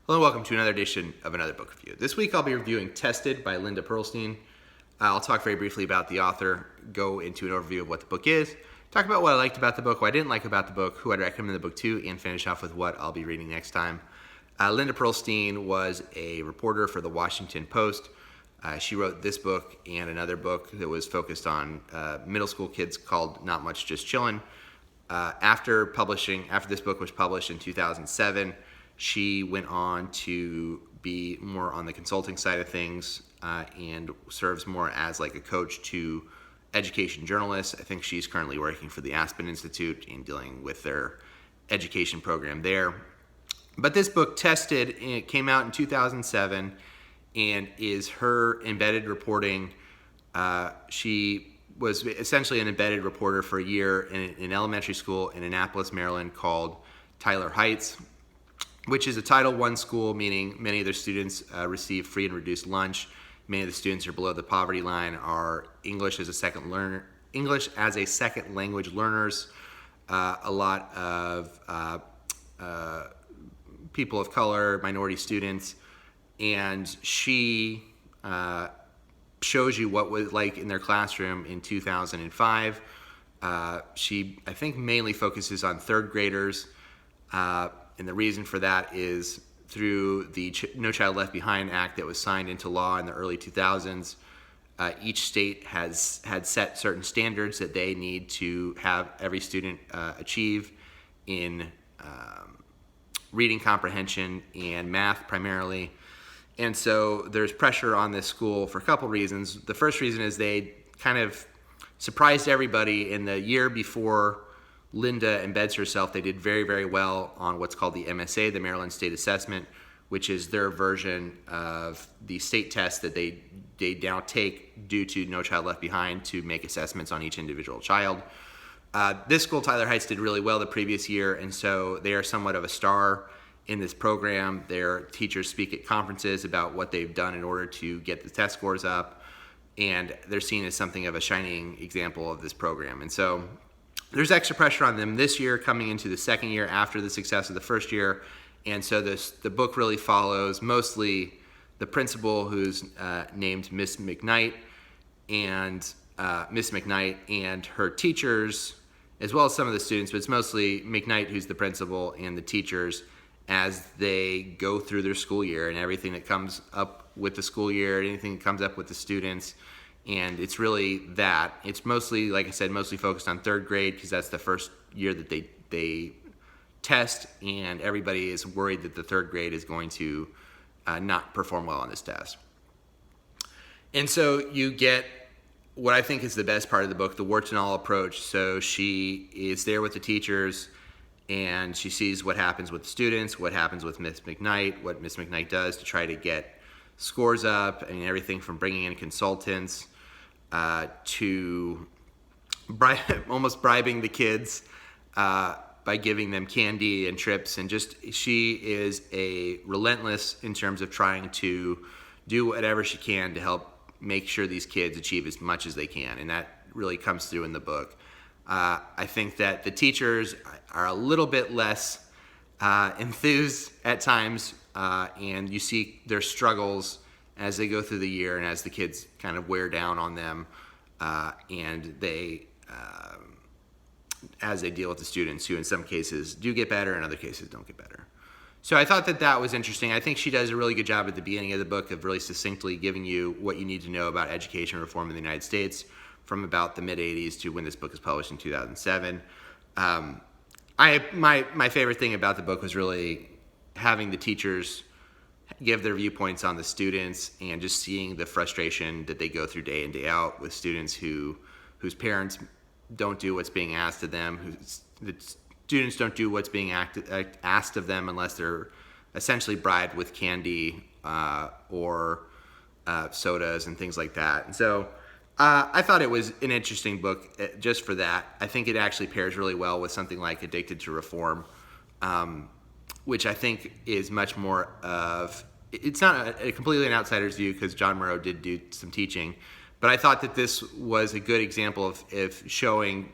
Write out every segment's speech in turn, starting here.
Hello and welcome to another edition of Another Book Review. This week I'll be reviewing Tested by Linda Perlstein. I'll talk very briefly about the author, go into an overview of what the book is, talk about what I liked about the book, what I didn't like about the book, who I'd recommend the book to, and finish off with what I'll be reading next time. Linda Perlstein was a reporter for the Washington Post. She wrote this book and another book that was focused on middle school kids called Not Much Just Chillin'. After this book was published in 2007, she went on to be more on the consulting side of things and serves more as like a coach to education journalists. I think she's currently working for the Aspen Institute and dealing with their education program there. But this book, Tested, it came out in 2007 and is her embedded reporting. She was essentially an embedded reporter for a year in an elementary school in Annapolis, Maryland called Tyler Heights, which is a Title I school, meaning many of their students receive free and reduced lunch. Many of the students are below the poverty line, are English as a second language learners. A lot of people of color, minority students, and she shows you what was like in their classroom in 2005. She, I think, mainly focuses on third graders. And the reason for that is through the No Child Left Behind Act that was signed into law in the early 2000s, each state had set certain standards that they need to have every student achieve in reading comprehension and math primarily. And so there's pressure on this school for a couple reasons. The first reason is they kind of surprised everybody in the year before Linda embeds herself. They did very, very well on what's called the MSA, the Maryland State Assessment, which is their version of the state test that they now take due to No Child Left Behind to make assessments on each individual child. This school, Tyler Heights, did really well the previous year, and so they are somewhat of a star in this program. Their teachers speak at conferences about what they've done in order to get the test scores up, and they're seen as something of a shining example of this program. And so there's extra pressure on them this year coming into the second year after the success of the first year. And so the book really follows mostly the principal, who's named Miss McKnight, and her teachers, as well as some of the students, but it's mostly McKnight who's the principal and the teachers as they go through their school year and everything that comes up with the school year, anything that comes up with the students. And it's really that. It's mostly, like I said, mostly focused on third grade because that's the first year that they test, and everybody is worried that the third grade is going to not perform well on this test. And so you get what I think is the best part of the book, the warts and all approach. So she is there with the teachers, and she sees what happens with the students, what happens with Miss McKnight, what Miss McKnight does to try to get scores up, and everything from bringing in consultants to almost bribing the kids by giving them candy and trips. And just, she is a relentless in terms of trying to do whatever she can to help make sure these kids achieve as much as they can. And that really comes through in the book. I think that the teachers are a little bit less enthused at times, and you see their struggles as they go through the year and as the kids kind of wear down on them, and they as they deal with the students who in some cases do get better and other cases don't get better. So I thought that was interesting. I think she does a really good job at the beginning of the book of really succinctly giving you what you need to know about education reform in the United States from about the mid-'80s to when this book was published in 2007. My favorite thing about the book was really having the teachers give their viewpoints on the students and just seeing the frustration that they go through day in, day out with students whose parents don't do what's being asked of them, the students don't do what's being asked of them unless they're essentially bribed with candy or sodas and things like that. And so I thought it was an interesting book just for that. I think it actually pairs really well with something like Addicted to Reform, which I think is much more of, it's not a completely an outsider's view because John Murrow did do some teaching, but I thought that this was a good example of showing,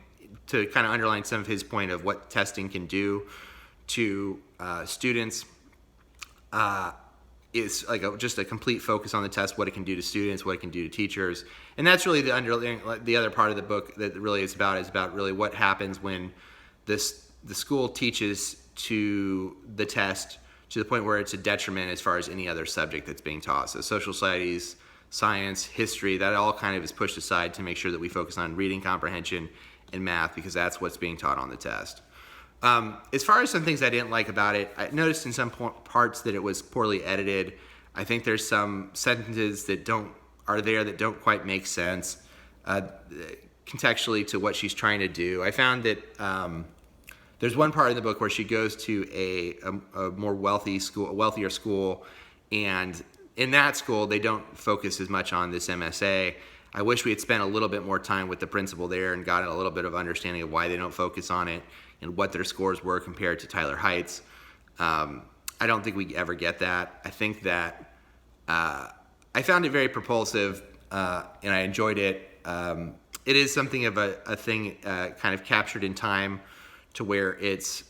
to kind of underline some of his point of what testing can do to students. is like just a complete focus on the test, what it can do to students, what it can do to teachers. And that's really the other part of the book that really is about really what happens when the school teaches to the test to the point where it's a detriment as far as any other subject that's being taught. So social studies, science, history, that all kind of is pushed aside to make sure that we focus on reading comprehension and math, because that's what's being taught on the test. As far as some things I didn't like about it, I noticed in some parts that it was poorly edited. I think there's some sentences that don't quite make sense contextually to what she's trying to do. I found that there's one part in the book where she goes to a more wealthier school, and in that school they don't focus as much on this MSA. I wish we had spent a little bit more time with the principal there and gotten a little bit of understanding of why they don't focus on it and what their scores were compared to Tyler Heights. I don't think we ever get that. I think that I found it very propulsive, and I enjoyed it. It is something of a thing kind of captured in time, to where it's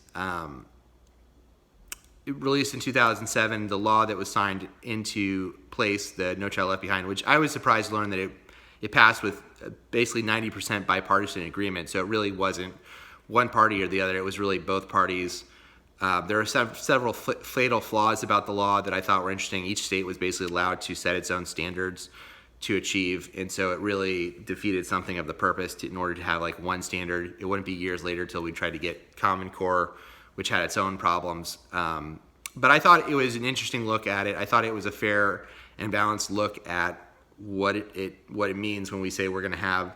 released in 2007, the law that was signed into place, the No Child Left Behind, which I was surprised to learn that it passed with basically 90% bipartisan agreement. So it really wasn't one party or the other. It was really both parties. There are several fatal flaws about the law that I thought were interesting. Each state was basically allowed to set its own standards to achieve, and so it really defeated something of the purpose in order to have like one standard. It wouldn't be years later till we tried to get Common Core, which had its own problems. But I thought it was an interesting look at it. I thought it was a fair and balanced look at what it means when we say we're going to have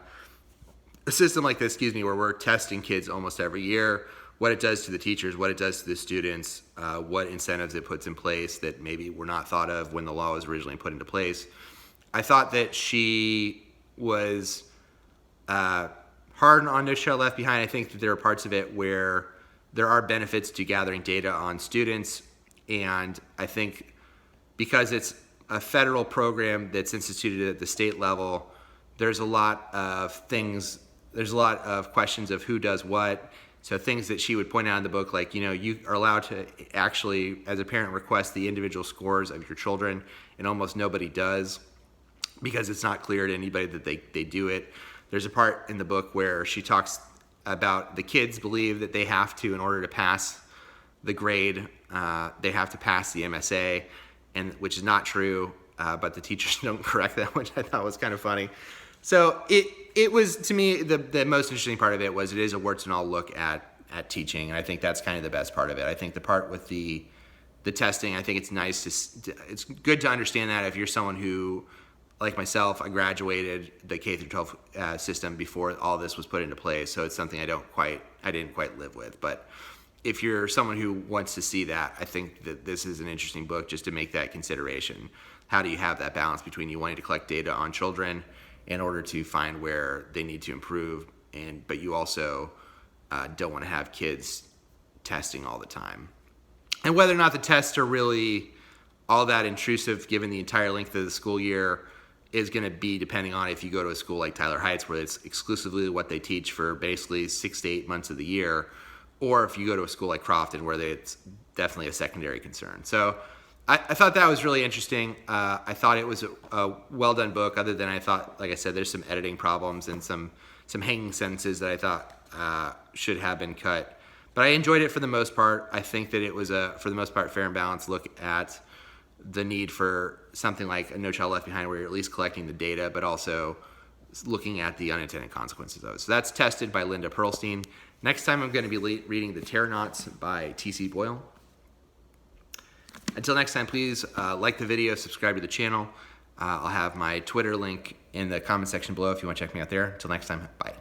a system like this, where we're testing kids almost every year, what it does to the teachers, what it does to the students, what incentives it puts in place that maybe were not thought of when the law was originally put into place. I thought that she was hard on No Child Left Behind. I think that there are parts of it where there are benefits to gathering data on students, and I think because it's a federal program that's instituted at the state level, there's a lot of questions of who does what. So things that she would point out in the book, like, you are allowed to actually, as a parent, request the individual scores of your children, and almost nobody does, because it's not clear to anybody that they do it. There's a part in the book where she talks about the kids believe that they have to, in order to pass the grade, they have to pass the MSA, and which is not true, but the teachers don't correct that, which I thought was kind of funny. So it was, to me, the most interesting part of it was it is a warts and all look at teaching, and I think that's kind of the best part of it. I think the part with the testing, I think it's nice it's good to understand that if you're someone who, like myself, I graduated the K through 12 system before all this was put into place, so it's something I didn't quite live with. But if you're someone who wants to see that, I think that this is an interesting book just to make that consideration. How do you have that balance between you wanting to collect data on children in order to find where they need to improve, but you also don't want to have kids testing all the time, and whether or not the tests are really all that intrusive given the entire length of the school year is going to be depending on if you go to a school like Tyler Heights, where it's exclusively what they teach for basically 6 to 8 months of the year, or if you go to a school like Crofton, where it's definitely a secondary concern. So I thought that was really interesting. I thought it was a well-done book, other than I thought, like I said, there's some editing problems and some hanging sentences that I thought should have been cut. But I enjoyed it for the most part. I think that it was for the most part, fair and balanced look at the need for something like a No Child Left Behind, where you're at least collecting the data, but also looking at the unintended consequences of it. So that's Tested by Linda Perlstein. Next time I'm going to be reading The Terranauts by T.C. Boyle. Until next time, please like the video, subscribe to the channel. I'll have my Twitter link in the comment section below if you want to check me out there. Until next time, bye.